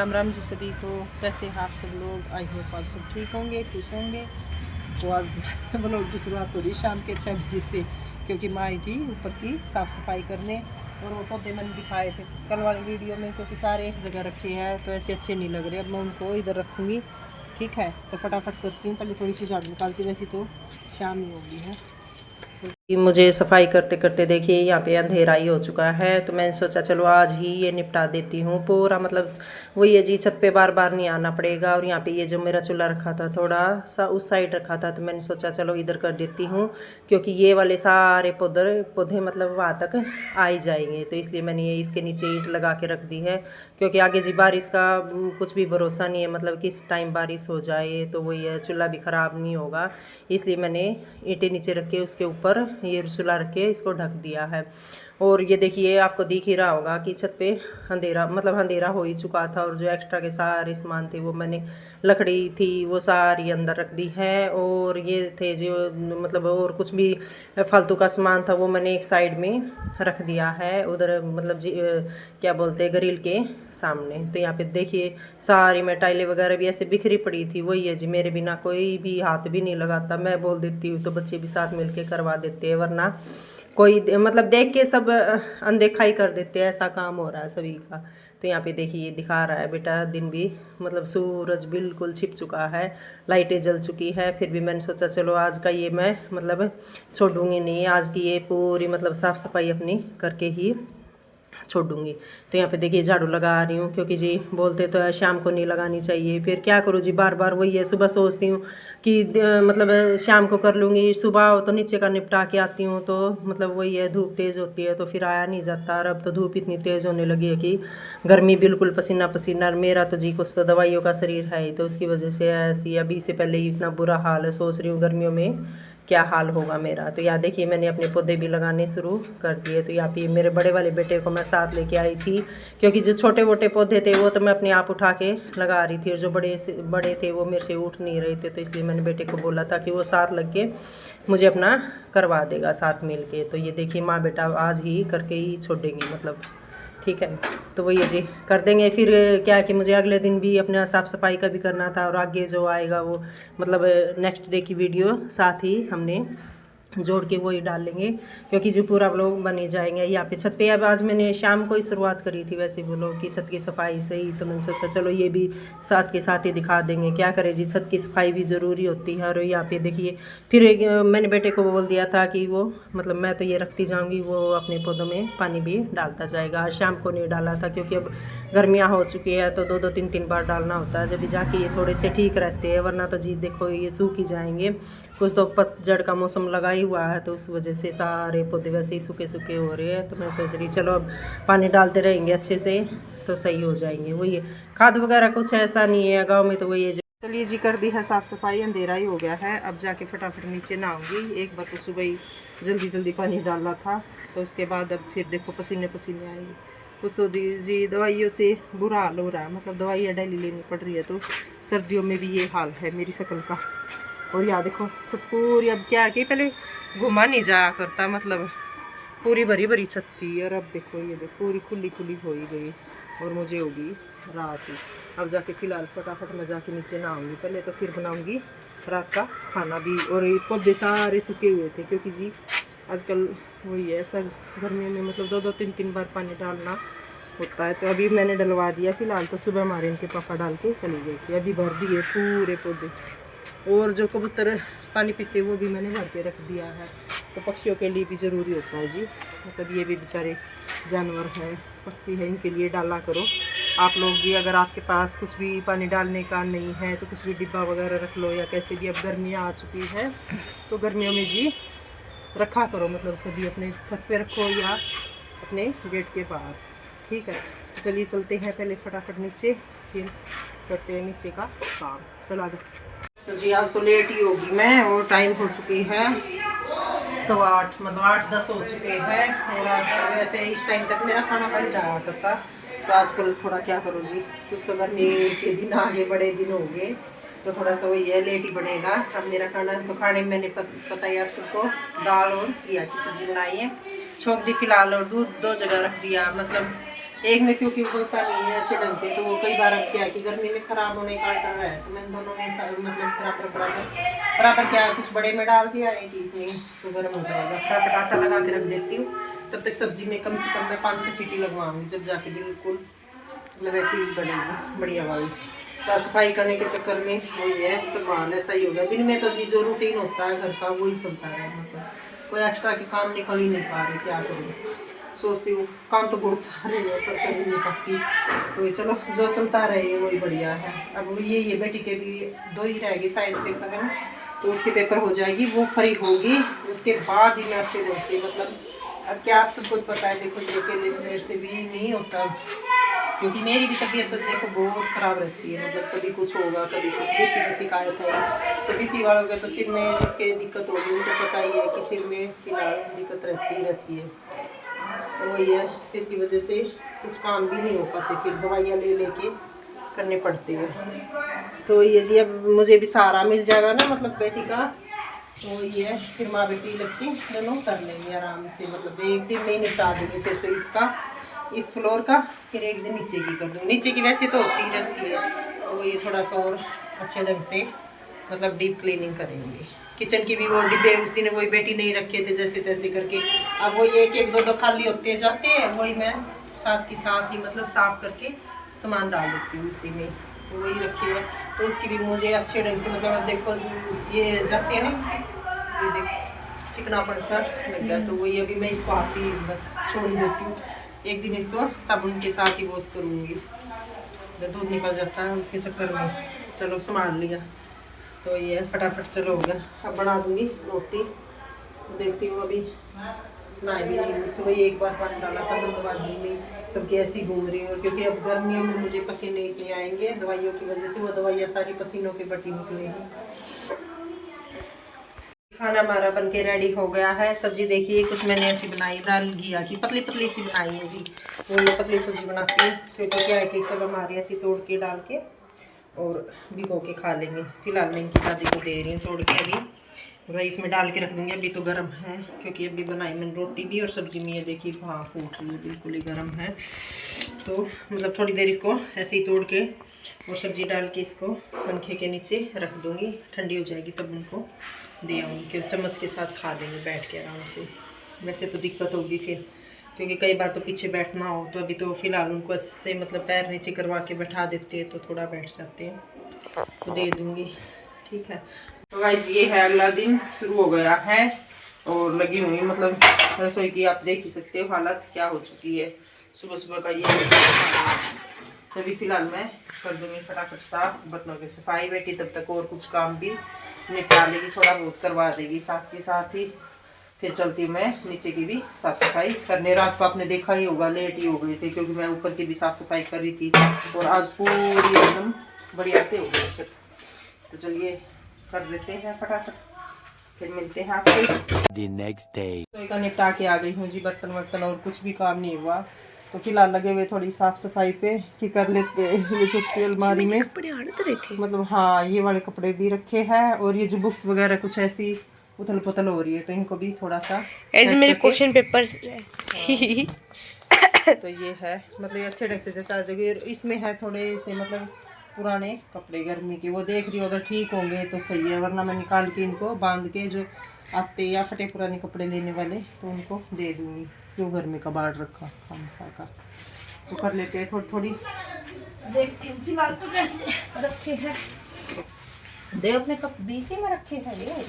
राम राम जी सभी को। कैसे हैं आप सब लोग? आई होप आप सब ठीक होंगे, खुश होंगे। तो आज ब्लॉग की शुरुआत हो रही शाम के 6 बजे से, क्योंकि माँ आई थी ऊपर की साफ़ सफाई करने। और वो पौधे मैंने दिखाए थे कल वाली वीडियो में, क्योंकि सारे एक जगह रखे हैं तो ऐसे अच्छे नहीं लग रहे। अब मैं उनको इधर रखूँगी, ठीक है। तो फटाफट करती हूँ, पहले थोड़ी सी झाड़ू निकालती, वैसे तो शाम ही होगी है। मुझे सफाई करते करते देखिए यहाँ पे अंधेरा ही हो चुका है, तो मैंने सोचा चलो आज ही ये निपटा देती हूँ पूरा। मतलब वही है जी, छत पे बार बार नहीं आना पड़ेगा। और यहाँ पे ये जो मेरा चूल्हा रखा था थोड़ा सा उस साइड रखा था, तो मैंने सोचा चलो इधर कर देती हूँ, क्योंकि ये वाले सारे पौधे मतलब वहाँ तक आ ही जाएंगे। तो इसलिए मैंने ये इसके नीचे ईंट लगा के रख दी है, क्योंकि आगे जी बारिश का कुछ भी भरोसा नहीं है, मतलब किस टाइम बारिश हो जाए। तो वही है, चूल्हा भी ख़राब नहीं होगा, इसलिए मैंने ईंटें नीचे रख के उसके ऊपर ये रसुला रख के इसको ढक दिया है। और ये देखिए आपको दिख ही रहा होगा कि छत पे अंधेरा मतलब अंधेरा हो ही चुका था। और जो एक्स्ट्रा के सारे सामान थे वो मैंने, लकड़ी थी वो सारी अंदर रख दी है। और ये थे जो मतलब और कुछ भी फालतू का सामान था वो मैंने एक साइड में रख दिया है, उधर मतलब क्या बोलते हैं ग्रिल के सामने। तो यहाँ पे देखिए सारी मैं टाइलें वगैरह भी ऐसे बिखरी पड़ी थी। वही है जी, मेरे बिना कोई भी हाथ भी नहीं लगाता। मैं बोल देती हूँ तो बच्चे भी साथ मिलके करवा देते हैं, वरना कोई मतलब देख के सब अनदेखा ही कर देते हैं। ऐसा काम हो रहा है सभी का। तो यहाँ पे देखिए दिखा रहा है बेटा दिन भी, मतलब सूरज बिल्कुल छिप चुका है, लाइटें जल चुकी है। फिर भी मैंने सोचा चलो आज का ये मैं मतलब छोड़ूंगी नहीं, आज की ये पूरी मतलब साफ़ सफाई अपनी करके ही छोड़ूंगी। तो यहाँ पे देखिए झाड़ू लगा रही हूँ, क्योंकि जी बोलते तो है शाम को नहीं लगानी चाहिए। फिर क्या करूँ जी, बार बार वही है। सुबह सोचती हूँ कि मतलब शाम को कर लूँगी, सुबह हो तो नीचे का निपटा के आती हूँ, तो मतलब वही है धूप तेज़ होती है तो फिर आया नहीं जाता। और अब तो धूप इतनी तेज़ होने लगी है कि गर्मी बिल्कुल पसीना पसीना। और मेरा तो जी कुछ तो दवाइयों का शरीर है ही, तो उसकी वजह से ऐसी अभी से पहले ही इतना बुरा हाल है। सोच रही हूँ गर्मियों में क्या हाल होगा मेरा। तो यहाँ देखिए मैंने अपने पौधे भी लगाने शुरू कर दिए। तो यहाँ पे मेरे बड़े वाले बेटे को मैं साथ लेके आई थी, क्योंकि जो छोटे मोटे पौधे थे वो तो मैं अपने आप उठा के लगा रही थी, और जो बड़े थे वो मेरे से उठ नहीं रहे थे। तो इसलिए मैंने बेटे को बोला था कि वो साथ लग के मुझे अपना करवा देगा साथ मिल के। तो ये देखिए माँ बेटा आज ही करके ही छोड़ेंगे, मतलब ठीक है। तो वही है जी, कर देंगे। फिर क्या है कि मुझे अगले दिन भी अपना साफ़ सफाई का भी करना था, और आगे जो आएगा वो मतलब नेक्स्ट डे की वीडियो साथ ही हमने जोड़ के वो ही डाल लेंगे, क्योंकि जो पूरा व्लॉग बन ही जाएंगे। यहाँ पे छत पे अब आज मैंने शाम को ही शुरुआत करी थी वैसे व्लॉग की, छत की सफाई से ही। तो मैंने सोचा चलो ये भी साथ के साथ ही दिखा देंगे, क्या करें जी, छत की सफाई भी ज़रूरी होती है। और यहाँ पे देखिए फिर मैंने बेटे को बोल दिया था कि वो मतलब मैं तो ये रखती जाऊँगी, वो अपने पौधों में पानी भी डालता जाएगा। आज शाम को नहीं डाला था, क्योंकि अब गर्मियाँ हो चुकी है तो 2-2 3-3 बार डालना होता है, जब जाके ये थोड़े से ठीक रहते हैं। वरना तो जी देखो ये सूख ही जाएंगे। कुछ तो पतझड़ का मौसम लगा ही हुआ है, तो उस वजह से सारे पौधे वैसे ही सूखे सूखे हो रहे हैं। तो मैं सोच रही चलो अब पानी डालते रहेंगे अच्छे से तो सही हो जाएंगे। वही है, खाद वगैरह कुछ ऐसा नहीं है गाँव में, तो वही है। चलिए जी, कर दी है साफ़ सफाई, अंधेरा ही हो गया है। अब जाके फटाफट नीचे नहाऊंगी। एक बार तो सुबह ही जल्दी जल्दी पानी डालना था, तो उसके बाद अब फिर देखो पसीने पसीने आएंगे। कुछ तो जी दवाइयों से बुरा हाल हो रहा है, मतलब दवाइयाँ डेली लेनी पड़ रही है। तो सर्दियों में भी ये हाल है मेरी शक्ल का। और यहाँ देखो छत पूरी, अब क्या है कि पहले घुमा नहीं जाया करता, मतलब पूरी भरी भरी छत थी। और अब देखो ये देखो पूरी खुली खुली हो ही गई, और मुझे होगी रात ही। अब जाके फिलहाल फटाफट मैं जाके नीचे नहाऊंगी पहले, तो फिर बनाऊंगी रात का खाना भी। और ये पौधे सारे सूखे हुए थे, क्योंकि जी आजकल वही है सब गर्मियों में मतलब 2-2 3-3 बार पानी डालना होता है। तो अभी मैंने डलवा दिया फिलहाल, तो सुबह हमारे इनके पापा डाल के चली गई थी। अभी भर दिए पूरे पौधे, और जो कबूतर पानी पीते वो भी मैंने भर के रख दिया है। तो पक्षियों के लिए भी ज़रूरी होता है जी, मतलब ये भी बेचारे जानवर हैं, पक्षी हैं, इनके लिए डाला करो आप लोग भी। अगर आपके पास कुछ भी पानी डालने का नहीं है तो कुछ भी डिब्बा वगैरह रख लो, या कैसे भी। अब गर्मियाँ आ चुकी है तो गर्मियों में जी रखा करो, मतलब सभी अपने छत पे रखो या अपने गेट के बाहर, ठीक है। चलिए चलते हैं पहले फटाफट नीचे, फिर करते हैं नीचे का काम। चलो आ जाओ। तो जी आज तो लेट ही होगी मैं, और टाइम हो चुकी है 8:15 मतलब 8:10 हो चुके हैं। और आज वैसे इस टाइम तक मेरा खाना बन जाया करता, तो आजकल थोड़ा क्या करो जी, कुछ तो गर्मी के दिन आगे बड़े दिन हो गए, तो थोड़ा सा वही है लेट ही बनेगा अब मेरा खाना। तो खाने में मैंने पता ही आप सबको दाल और घिया की सब्जी बनाई है, छोंक दी फिलहाल, और दूध 2 जगह रख दिया। मतलब एक में क्योंकि बोलता नहीं है अच्छे ढंग से, तो वो कई बार अब क्या है कि गर्मी में खराब होने का डर है, तो मैंने दोनों में मतलब बराबर क्या कुछ बड़े में डाल दिया है कि इसमें तो गर्म हो जाएगा। फटाफट आटा लगा के रख देती हूँ, तब तक सब्जी में कम से कम मैं 5-6 सीटी लगवाऊंगी, जब जाके बिल्कुल मतलब वैसे ही बनेगी बढ़िया वाली। साफ सफाई करने के चक्कर में वही है, सामान ऐसा ही हो गया। दिन में तो जी जो रूटीन होता है घर का वही चलता है, मतलब कोई एक्स्ट्रा के काम निकल ही नहीं पा रहे, क्या करूँ। सोचती हूँ काम तो बहुत सारे हैं पर कर ही नहीं पाती, तो चलो जो चलता रहे वही बढ़िया है। अब ये बेटी के भी 2 ही रहेगी साइड पेपर है ना, तो उसके पेपर हो जाएगी, वो फ्री होगी, उसके बाद ही मैं अच्छे ढंग से मतलब अब क्या आप सबको पता है, देखो ये अकेले से मेरे से भी नहीं होता, क्योंकि मेरी भी तबीयत तो देखो बहुत ख़राब रहती है, मतलब कभी कुछ होगा कभी कुछ, बीपी की शिकायत है, तो बीपी वालों के तो सिर में जिसके दिक्कत होगी उनको पता ही है कि सिर में फिलहाल दिक्कत रहती है। तो वही है, सिर की वजह से कुछ काम भी नहीं हो पाते, फिर दवाइयाँ ले लेके करने पड़ते हैं। तो ये जी अब मुझे भी सहारा मिल जाएगा ना मतलब बेटी का, तो वही है फिर माँ बेटी लड़की दोनों कर लेंगे आराम से, मतलब एक दिन में ही निपटा देंगे फिर से इसका, इस फ्लोर का, फिर एक दिन नीचे की कर दूँगी। नीचे की वैसे तो होती रहती है, तो ये थोड़ा सा और अच्छे ढंग से मतलब डीप क्लीनिंग करेंगे। किचन की भी वो डिब्बे उस दिन वही बेटी नहीं रखे थे जैसे तैसे करके, अब वो एक एक दो खाली होते जाते हैं, वही मैं साथ के साथ ही मतलब साफ करके सामान डाल देती हूँ उसी में, तो वही रखी है। तो उसकी भी मुझे अच्छे ढंग से मतलब अब देखो ये जाते हैं ना, ये देखो चिकनापन सा लग गया, तो वही अभी मैं इसको आती बस छोड़ देती हूँ, एक दिन इसको साबुन के साथ ही वॉश करूँगी, दूध निकल जाता है उसके चक्कर में। चलो संभाल लिया, तो ये फटाफट चलो हो गया। अब बना दूँगी रोटी, तो देखती हूँ अभी नहाई भी नहीं, सुबह एक बार पानी डाला था जल्दबाजी में, तब कैसी घूम रही हूँ, क्योंकि अब गर्मियों में मुझे पसीने इतने आएंगे दवाइयों की वजह से, वो दवाइयाँ सारी पसीनों की बटी निकलेगी। खाना हमारा बन के रेडी हो गया है। सब्जी देखिए कुछ मैंने ऐसी बनाई, दाल घिया की पतली पतली सी बनाई है जी, वो ये पतली सब्जी बनाती हूँ, क्योंकि क्या है कि सब हमारे ऐसी तोड़ के डाल के और भिगो के खा लेंगे। फिलहाल मैं इनकी दादी को दे रही हूँ तोड़ के, अभी राइस में डाल के रख दूँगी, अभी तो गर्म है, क्योंकि अभी बनाई मैंने रोटी भी और सब्जी में, ये देखिए भाप फूट रही है, बिल्कुल ही गर्म है। तो मतलब थोड़ी देर इसको ऐसे ही तोड़ के और सब्जी डाल के इसको पंखे के नीचे रख दूँगी, ठंडी हो जाएगी तब उनको दे आऊँगी, कि चम्मच के साथ खा देंगे बैठ के आराम से। वैसे तो दिक्कत होगी फिर, क्योंकि कई बार तो पीछे बैठना हो, तो अभी तो फ़िलहाल उनको अच्छे से मतलब पैर नीचे करवा के बैठा देते हैं, तो थोड़ा बैठ जाते हैं, तो दे दूँगी, ठीक है। तो गाइस ये है अगला दिन शुरू हो गया है और लगी हुई मतलब रसोई की, आप देख ही सकते हो हालत क्या हो चुकी है सुबह सुबह का ये। तभी फिलहाल मैं कर दूंगी फटाफट साफ, बर्तनों की सफाई, बेटी तब तक और कुछ काम भी निपटा लेगी, थोड़ा बहुत करवा देगी, साथ के साथ ही फिर चलती मैं नीचे की भी साफ सफाई करने। रात को आपने देखा ही होगा लेट ही हो गए थे, क्योंकि मैं ऊपर की भी साफ सफाई कर रही थी, और आज पूरी एकदम बढ़िया से हो गई। तो चलिए कर लेते हैं फटाफट, फिर मिलते हैं आपको The next day. तो का निपटा के आ गई हूँ जी, बर्तन वर्तन और कुछ भी काम नहीं हुआ, तो फिलहाल लगे हुए थोड़ी साफ सफाई पे कि कर लेते हैं। ये छोटी अलमारी में कपड़े आड़ रहे थे, मतलब हाँ ये वाले कपड़े भी रखे हैं, और ये जो बुक्स वगैरह कुछ ऐसी उथल पुथल हो रही है, तो इनको भी थोड़ा सा ऐसे मेरे क्वेश्चन पेपर्स तो ये है मतलब ये अच्छे ढंग से जचा देगी। इसमें है थोड़े से मतलब पुराने कपड़े गर्मी के, वो देख रही हूँ अगर ठीक होंगे तो सही है, वरना मैं निकाल के इनको बांध के जो आते या फटे पुराने कपड़े लेने वाले तो उनको दे दूँगी, जो घर में कबाड़ रखा खाना का। तो कर लेते हैं थोड़ी थोड़ी, देखते हैं फिलहाल तो कैसे रखे हैं, दे अपने कप बीसी में रखे हैं ये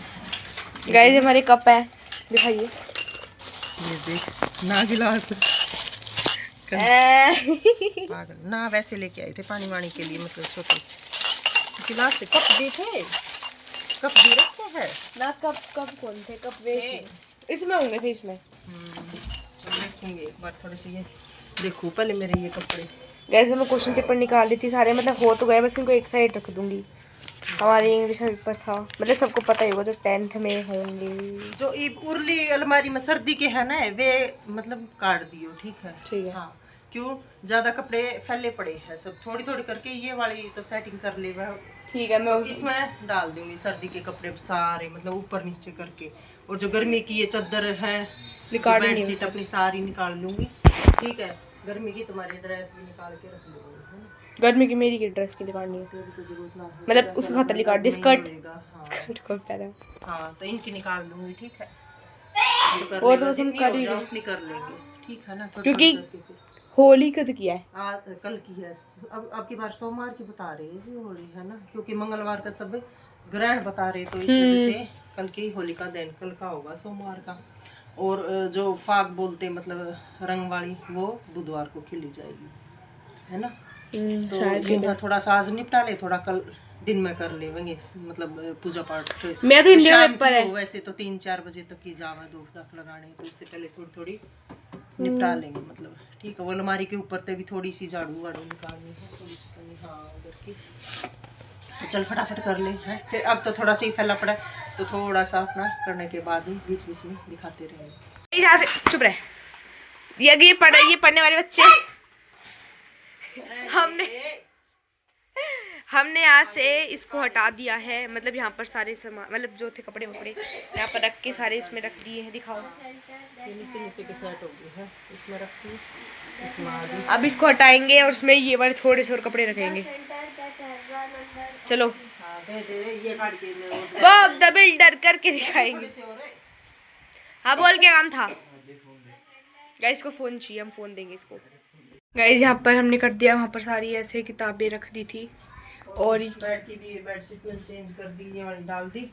गाइस हमारे कप है, दिखाइए। ये देख ना गिलास पागल ना, वैसे लेके आए थे पानी वानी के लिए, मतलब छोटे गिलास थे, कप भी थे, कप भी रखे हैं ना, कप कौन थे, कप वे इसमें होंगे, फिर इसमें देखेंगे एक बार थोड़े से। ये देखो पहले मेरे ये कपड़े, गाइस मैं क्वेश्चन पेपर निकाल ली थी सारे, मतलब हो तो गए, बस इनको एक साइड रख दूंगी। हमारे इंग्लिश का पेपर था, मतलब सबको पता ही होगा जो 10th में होंगे। जो ये उर्ली अलमारी में सर्दी के है ना वे मतलब काट दियो, ठीक है ठीक है। हाँ, क्यों ज्यादा कपड़े फैले पड़े हैं, सब थोड़ी थोड़ी करके ये वाली तो सेटिंग कर ले, ठीक है मैं इसमें डाल दूंगी सर्दी के कपड़े सारे, मतलब ऊपर नीचे करके। और जो गर्मी की ये चादर है निकाल नहीं बेडशीट अपनी सारी निकाल लूंगी, ठीक है। गर्मी की तुम्हारी ड्रेस भी निकाल के रख लूंगी, है ना? गर्मी की मेरी की ड्रेस की निकालनी है, तेरी तो जरूरत ना है, मतलब उसका खाता निकाल दी, स्कर्ट हाँ स्कर्ट को पहना। हाँ, तो इनकी निकाल लूंगी, ठीक है। और तो बस हम कर ही अपनी कर लेंगे, ठीक है ना। क्योंकि होली कद किया है, आज कल की है, अब की बार सोमवार की बता रही है जी होली, है ना, क्योंकि मंगलवार का सब ग्रहण बता रहे, तो इस वजह से कल की होली का दिन कल का होगा, सोमवार का। और जो फाग बोलते मतलब रंग वाली, वो बुधवार को खिली जाएगी, है ना। तो इनका थोड़ा सा आज निपटा ले, थोड़ा कल दिन में कर लेंगे, मतलब पूजा पाठ। मैं तो इंडिया में पर है, वैसे तो 3-4 बजे तक की जावा धूप धाप लगाने, तो इससे पहले थोड़ी थोड़ी निपटा लेंगे, मतलब ठीक है। वो अलमारी के ऊपर से भी थोड़ी सी झाड़ू वाड़ू निकालनी है, थोड़ी सी कमी, हाँ उधर की, तो चल फटाफट कर ले, हैं। फिर अब तो थोड़ा सा ही फैला पड़ा है, तो थोड़ा सा अपना करने के बाद ही बीच बीच में दिखाते रहेंगे। यहाँ से चुप रहे, ये पढ़ने वाले बच्चे, हमने यहाँ से इसको हटा दिया है, मतलब यहाँ पर सारे सामान, मतलब जो थे कपड़े वपड़े यहाँ पर रख के सारे इसमें रख दिए हैं, दिखाओ। ये नीचे नीचे के सेट हो गए हैं, इसमें रखती, इसमें आगे। अब इसको हटाएंगे और उसमें ये वाले थोड़े से और कपड़े रखेंगे। चलो हाँ, दे ये काट के वो द बिल्डर करके दिखाएंगे। हाँ बोल के काम था गाइस, को फोन चाहिए, हम फोन देंगे इसको। गाइस यहाँ पर हमने कर दिया, वहाँ पर सारी ऐसे किताबें रख दी थी, और बेड की भी बेडशीट में चेंज कर दी, ये वाली डाल दी,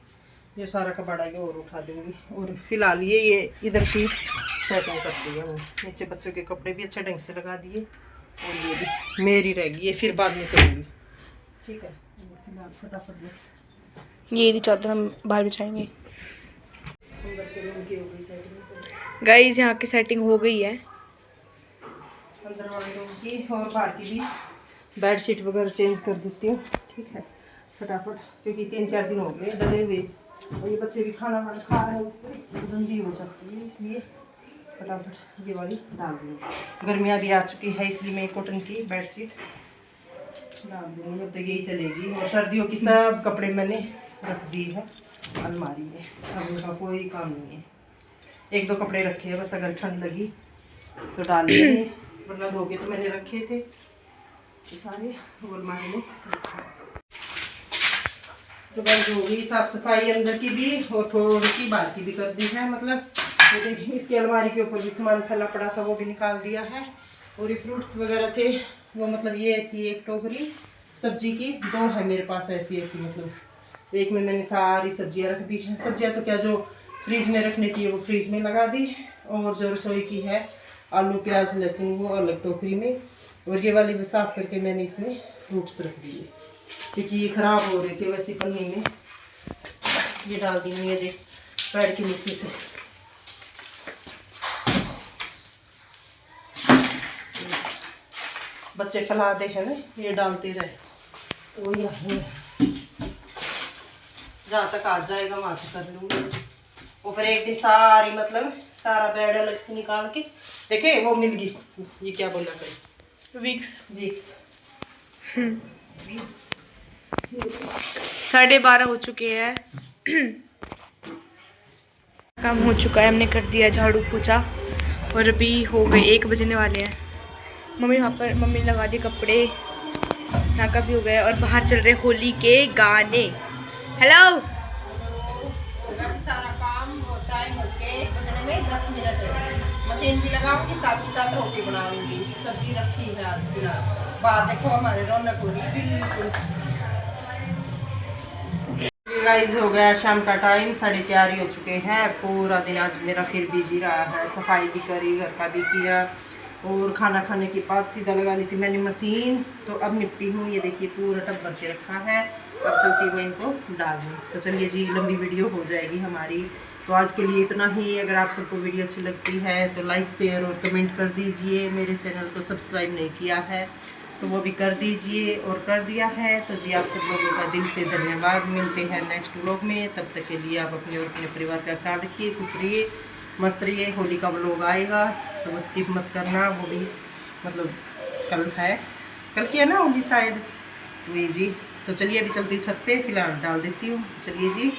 ये सारा कपड़ा ये और उठा दूंगी। और फिलहाल ये इधर की सेटिंग करती है, नीचे बच्चों के कपड़े भी अच्छे ढंग से लगा दिए, और ये भी मेरी रहेगी, ये फिर बाद में करूँगी, ठीक है। फिलहाल फटाफट बस ये चादर हम बाहर बिछाएंगे। गाइस यहाँ की सेटिंग हो गई है, अंदर वाले रूम की और बाहर की भी बेडशीट वगैरह चेंज कर देती हूँ, ठीक है फटाफट, क्योंकि 3-4 दिन हो गए डले हुए, और ये बच्चे भी खाना वाना खा रहे हैं, उसमें गंदी हो जाती है, इसलिए फटाफट ये वाली डाल दूँगी। गर्मियाँ भी आ चुकी है, इसलिए मैं कॉटन की बेडशीट डाल दूँगी, अब तो यही चलेगी। और सर्दियों की सब कपड़े मैंने रख दी है अलमारी में, अब उनका कोई काम नहीं है। 1-2 कपड़े रखे हैं बस, अगर ठंड लगी तो डाल लेंगे, वरना धोके तो मैंने रखे थे तो सारे अलमारी में। तो बस हो गई साफ सफाई अंदर की भी, और थोड़ी सी बाहर की भी कर दी है, मतलब ये देखिए इसके अलमारी के ऊपर भी सामान फैला पड़ा था, वो भी निकाल दिया है। और ये फ्रूट्स वगैरह थे, वो मतलब ये थी एक टोकरी सब्जी की, 2 है मेरे पास ऐसी ऐसी, मतलब एक में मैंने सारी सब्जियां रख दी हैं। सब्जियां तो क्या जो फ्रीज में रखने की है वो फ्रीज में लगा दी, और जो रसोई की है आलू प्याज लहसुन वो अलग टोकरी में, और ये वाली भी साफ करके मैंने इसमें फ्रूट्स रख दिए, क्योंकि ये ख़राब हो रहे थे वैसे पन्नी में। ये डाल दी ये देख पैर के नीचे से, बच्चे फैला दे है ना, ये डालते रहे, तो ये जहाँ तक आ जाएगा वहाँ से कर लूँगी। और फिर एक दिन सारी मतलब सारा बेड अलग से निकाल के देखे, वो मिल गई, ये क्या बोला करे, विक्स 12:30 हो चुके हैं, काम हो चुका है, हमने कर दिया झाड़ू पोछा, और अभी हो गए 1 बजने वाले हैं। मम्मी वहाँ पर मम्मी ने लगा दिए कपड़े, यहाँ का भी हो गया, और बाहर चल रहे होली के गाने। हेलो सारा काम और टाइम हो गए 1 बजने में 10 मिनट है, मशीन भी लगाऊंगी, साथ ही साथ रोटी बनाऊंगी, सब्जी रखी है आज बिना। बात देखो हमारे रौनक हो रही बिल्कुल। गाइस हो गया शाम का टाइम, 4:30 हो चुके हैं। पूरा दिन आज मेरा फिर बिजी रहा है, सफाई भी करी, घर का भी किया, और खाना खाने के बाद सीधा लगा ली थी मैंने मशीन, तो अब निपटी हूँ। ये देखिए पूरा टब भर के रखा है, अब चलती हुई इनको डाल दूँ। तो चलिए जी, लंबी वीडियो हो जाएगी हमारी, तो आज के लिए इतना ही। अगर आप सबको वीडियो अच्छी लगती है तो लाइक शेयर और कमेंट कर दीजिए। मेरे चैनल को सब्सक्राइब नहीं किया है तो वो भी कर दीजिए, और कर दिया है तो जी आप सब लोगों का दिल से धन्यवाद। मिलते हैं नेक्स्ट व्लॉग में, तब तक के लिए आप अपने और अपने परिवार का ख्याल रखिए, खुश रहिए, मस्त रहिए। होली का व्लॉग आएगा तो बस स्किप मत करना, वो भी मतलब कल है, कल की है ना होली शायद, वही जी। तो चलिए अभी चलती छत पे, फिलहाल डाल देती हूँ। चलिए जी।